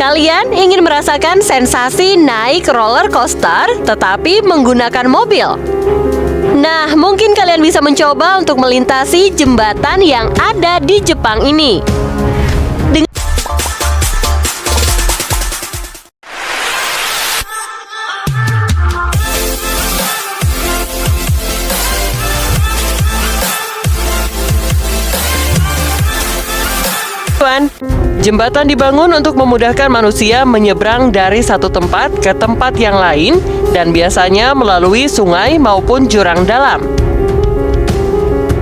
Kalian ingin merasakan sensasi naik roller coaster tetapi menggunakan mobil? Nah, mungkin kalian bisa mencoba untuk melintasi jembatan yang ada di Jepang ini. Jembatan dibangun untuk memudahkan manusia menyeberang dari satu tempat ke tempat yang lain dan biasanya melalui sungai maupun jurang dalam.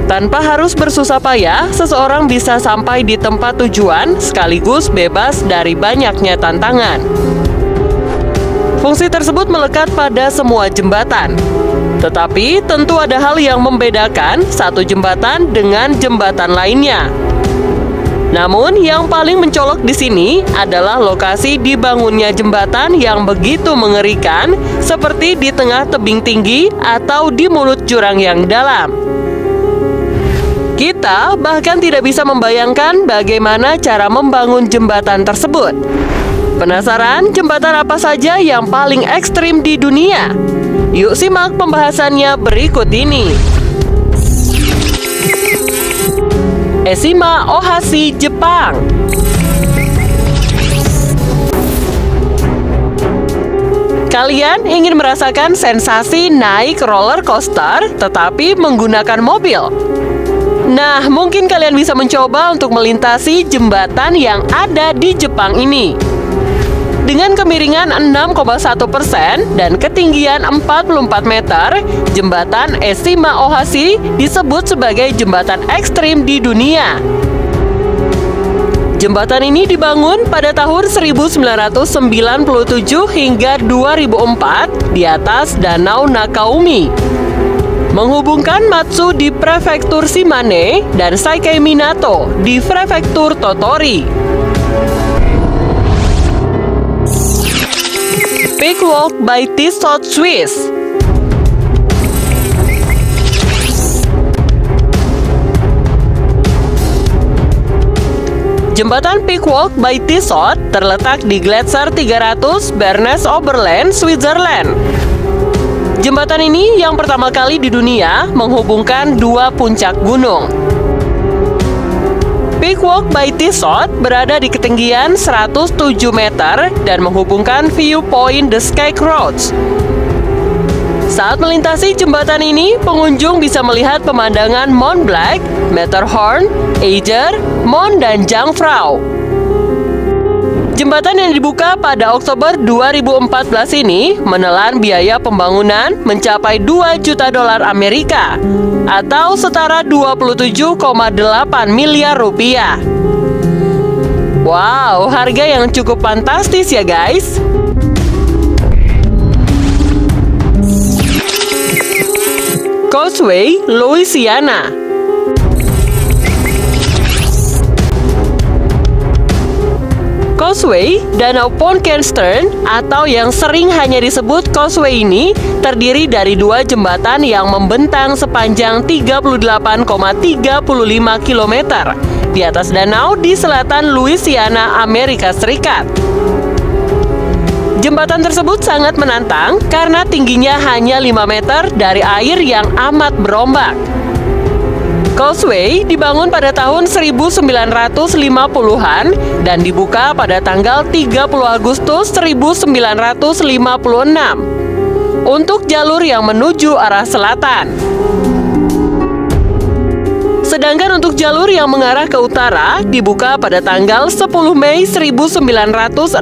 Tanpa harus bersusah payah, seseorang bisa sampai di tempat tujuan sekaligus bebas dari banyaknya tantangan. Fungsi tersebut melekat pada semua jembatan. Tetapi tentu ada hal yang membedakan satu jembatan dengan jembatan lainnya. Namun, yang paling mencolok di sini adalah lokasi dibangunnya jembatan yang begitu mengerikan, seperti di tengah tebing tinggi atau di mulut jurang yang dalam. Kita bahkan tidak bisa membayangkan bagaimana cara membangun jembatan tersebut. Penasaran jembatan apa saja yang paling ekstrim di dunia? Yuk simak pembahasannya berikut ini. Eshima Ohashi, Jepang. Kalian ingin merasakan sensasi naik roller coaster tetapi menggunakan mobil? Nah, mungkin kalian bisa mencoba untuk melintasi jembatan yang ada di Jepang ini. Dengan kemiringan 6,1% dan ketinggian 44 meter, jembatan Eshima Ohashi disebut sebagai jembatan ekstrim di dunia. Jembatan ini dibangun pada tahun 1997 hingga 2004 di atas Danau Nakaumi, menghubungkan Matsu di prefektur Shimane dan Saikai Minato di prefektur Tottori. Peak Walk by Tissot, Swiss. Jembatan Peak Walk by Tissot terletak di Gletscher 300 Bernese Oberland, Switzerland. Jembatan ini yang pertama kali di dunia menghubungkan dua puncak gunung. Peak Walk by Tissot berada di ketinggian 107 meter dan menghubungkan viewpoint The Sky Cross. Saat melintasi jembatan ini, pengunjung bisa melihat pemandangan Mont Blanc, Matterhorn, Eiger, Mont dan Jungfrau. Jembatan yang dibuka pada Oktober 2014 ini menelan biaya pembangunan mencapai 2 juta dolar Amerika atau setara 27,8 miliar rupiah. Wow, harga yang cukup fantastis ya guys. Causeway, Louisiana. Causeway, Danau Pontchartrain atau yang sering hanya disebut Causeway ini terdiri dari dua jembatan yang membentang sepanjang 38,35 km di atas danau di selatan Louisiana, Amerika Serikat. Jembatan tersebut sangat menantang karena tingginya hanya 5 meter dari air yang amat berombak. Causeway dibangun pada tahun 1950-an dan dibuka pada tanggal 30 Agustus 1956 untuk jalur yang menuju arah selatan. Sedangkan untuk jalur yang mengarah ke utara dibuka pada tanggal 10 Mei 1969.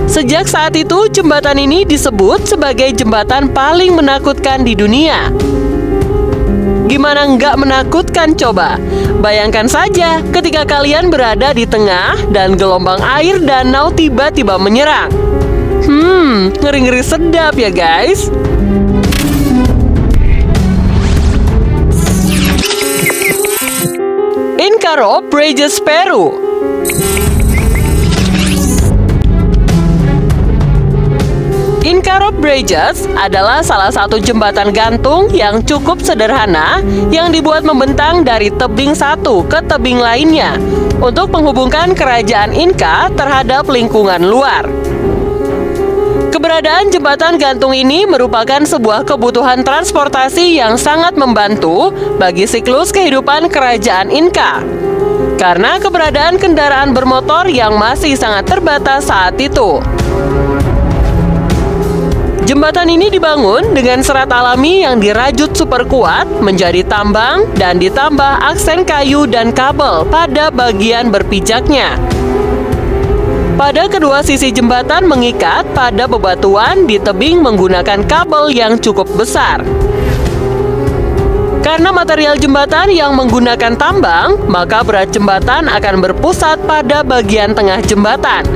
Sejak saat itu, jembatan ini disebut sebagai jembatan paling menakutkan di dunia. Gimana nggak menakutkan coba? Bayangkan saja ketika kalian berada di tengah dan gelombang air danau tiba-tiba menyerang. Ngeri-ngeri sedap ya guys. Incaro Bridges, Peru. Inca Rope Bridges adalah salah satu jembatan gantung yang cukup sederhana yang dibuat membentang dari tebing satu ke tebing lainnya untuk menghubungkan kerajaan Inca terhadap lingkungan luar. Keberadaan jembatan gantung ini merupakan sebuah kebutuhan transportasi yang sangat membantu bagi siklus kehidupan kerajaan Inca, karena keberadaan kendaraan bermotor yang masih sangat terbatas saat itu. Jembatan ini dibangun dengan serat alami yang dirajut super kuat menjadi tambang dan ditambah aksen kayu dan kabel pada bagian berpijaknya. Pada kedua sisi jembatan mengikat pada bebatuan di tebing menggunakan kabel yang cukup besar. Karena material jembatan yang menggunakan tambang, maka berat jembatan akan berpusat pada bagian tengah jembatan.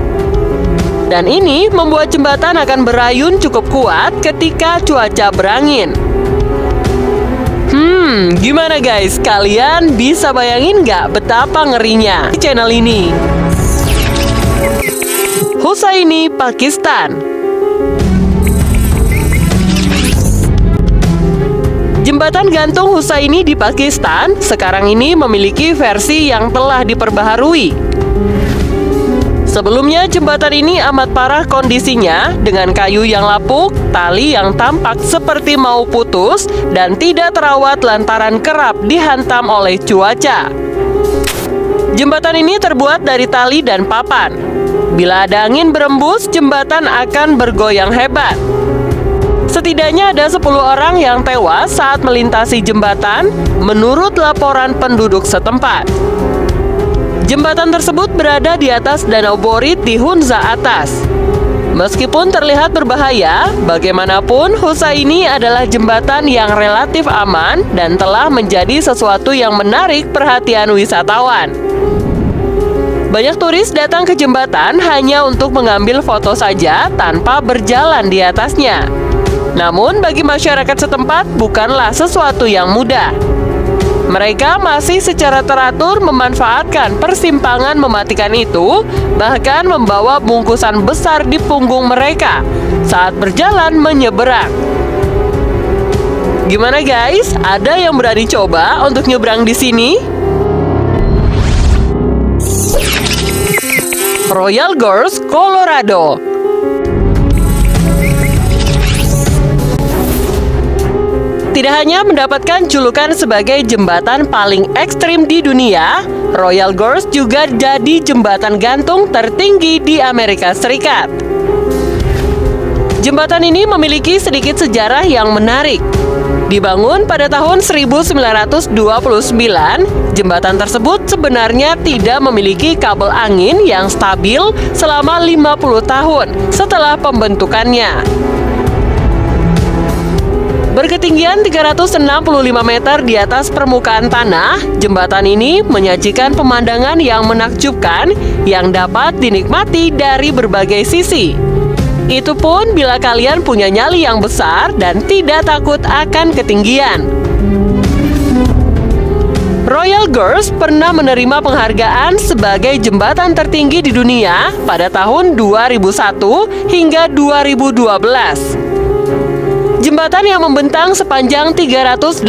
Dan ini membuat jembatan akan berayun cukup kuat ketika cuaca berangin. Gimana guys? Kalian bisa bayangin nggak betapa ngerinya di channel ini? Hussaini, Pakistan. Jembatan gantung Hussaini di Pakistan sekarang ini memiliki versi yang telah diperbaharui. Sebelumnya jembatan ini amat parah kondisinya dengan kayu yang lapuk, tali yang tampak seperti mau putus, dan tidak terawat lantaran kerap dihantam oleh cuaca. Jembatan ini terbuat dari tali dan papan. Bila ada angin berembus, jembatan akan bergoyang hebat. Setidaknya ada 10 orang yang tewas saat melintasi jembatan, menurut laporan penduduk setempat. Jembatan tersebut berada di atas Danau Borit di Hunza Atas. Meskipun terlihat berbahaya, bagaimanapun Hussaini adalah jembatan yang relatif aman dan telah menjadi sesuatu yang menarik perhatian wisatawan. Banyak turis datang ke jembatan hanya untuk mengambil foto saja tanpa berjalan di atasnya. Namun bagi masyarakat setempat bukanlah sesuatu yang mudah. Mereka masih secara teratur memanfaatkan persimpangan mematikan itu, bahkan membawa bungkusan besar di punggung mereka saat berjalan menyeberang. Gimana guys? Ada yang berani coba untuk nyebrang di sini? Royal Gorge, Colorado. Tidak hanya mendapatkan julukan sebagai jembatan paling ekstrim di dunia, Royal Gorge juga jadi jembatan gantung tertinggi di Amerika Serikat. Jembatan ini memiliki sedikit sejarah yang menarik. Dibangun pada tahun 1929, jembatan tersebut sebenarnya tidak memiliki kabel angin yang stabil selama 50 tahun setelah pembentukannya. Berketinggian 365 meter di atas permukaan tanah, jembatan ini menyajikan pemandangan yang menakjubkan yang dapat dinikmati dari berbagai sisi. Itu pun bila kalian punya nyali yang besar dan tidak takut akan ketinggian. Royal Gorge pernah menerima penghargaan sebagai jembatan tertinggi di dunia pada tahun 2001 hingga 2012. Jembatan yang membentang sepanjang 384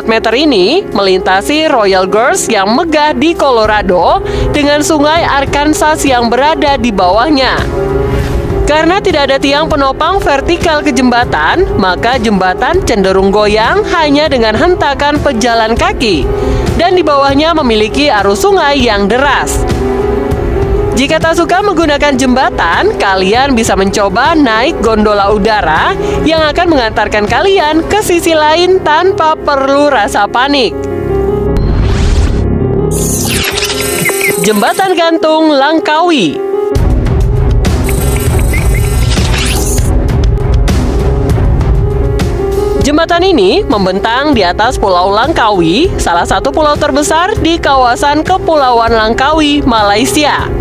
meter ini melintasi Royal Gorge yang megah di Colorado dengan sungai Arkansas yang berada di bawahnya. Karena tidak ada tiang penopang vertikal ke jembatan, maka jembatan cenderung goyang hanya dengan hentakan pejalan kaki, dan di bawahnya memiliki arus sungai yang deras. Jika tak suka menggunakan jembatan, kalian bisa mencoba naik gondola udara yang akan mengantarkan kalian ke sisi lain tanpa perlu rasa panik. Jembatan gantung Langkawi. Jembatan ini membentang di atas Pulau Langkawi, salah satu pulau terbesar di kawasan Kepulauan Langkawi, Malaysia.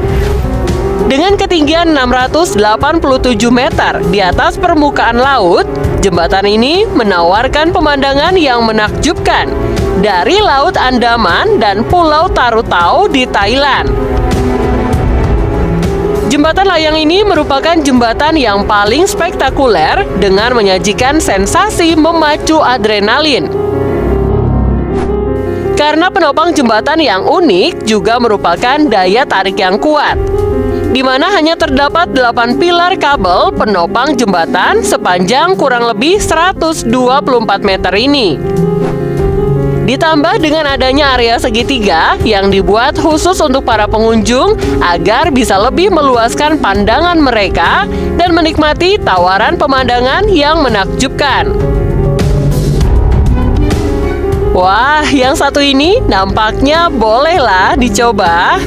Dengan ketinggian 687 meter di atas permukaan laut, jembatan ini menawarkan pemandangan yang menakjubkan dari Laut Andaman dan Pulau Tarutau di Thailand. Jembatan layang ini merupakan jembatan yang paling spektakuler dengan menyajikan sensasi memacu adrenalin. Karena penopang jembatan yang unik juga merupakan daya tarik yang kuat, di mana hanya terdapat 8 pilar kabel penopang jembatan sepanjang kurang lebih 124 meter ini. Ditambah dengan adanya area segitiga yang dibuat khusus untuk para pengunjung agar bisa lebih meluaskan pandangan mereka dan menikmati tawaran pemandangan yang menakjubkan. Wah, yang satu ini nampaknya bolehlah dicoba.